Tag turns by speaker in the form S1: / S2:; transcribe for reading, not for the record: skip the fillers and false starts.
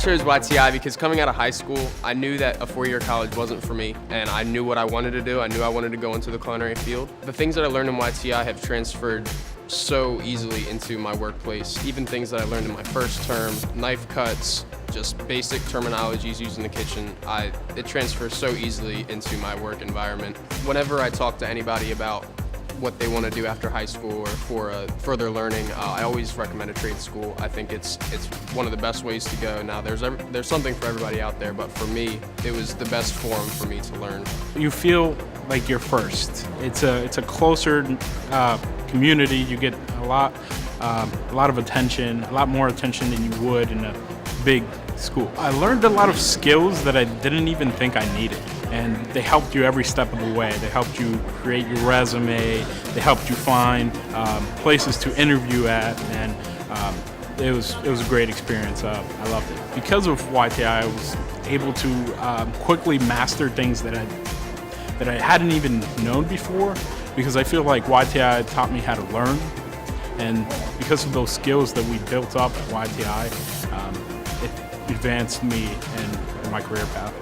S1: chose YTI because coming out of high school, I knew that a four-year college wasn't for me, and I knew what I wanted to do. I knew I wanted to go into the culinary field. The things that I learned in YTI have transferred so easily into my workplace. Even things that I learned in my first term, knife cuts, just basic terminologies used in the kitchen, it transfers so easily into my work environment. Whenever I talk to anybody about what they want to do after high school or for further learning, I always recommend a trade school. I think it's one of the best ways to go. Now there's something for everybody out there, but for me, it was the best forum for me to learn.
S2: You feel like you're first. It's a closer community. You get a lot of attention, a lot more attention than you would in a big school. I learned a lot of skills that I didn't even think I needed, and they helped you every step of the way. They helped you create your resume, they helped you find places to interview at, and it was a great experience. I loved it. Because of YTI, I was able to quickly master things that I hadn't even known before, because I feel like YTI taught me how to learn, and because of those skills that we built up at YTI, it advanced me in my career path.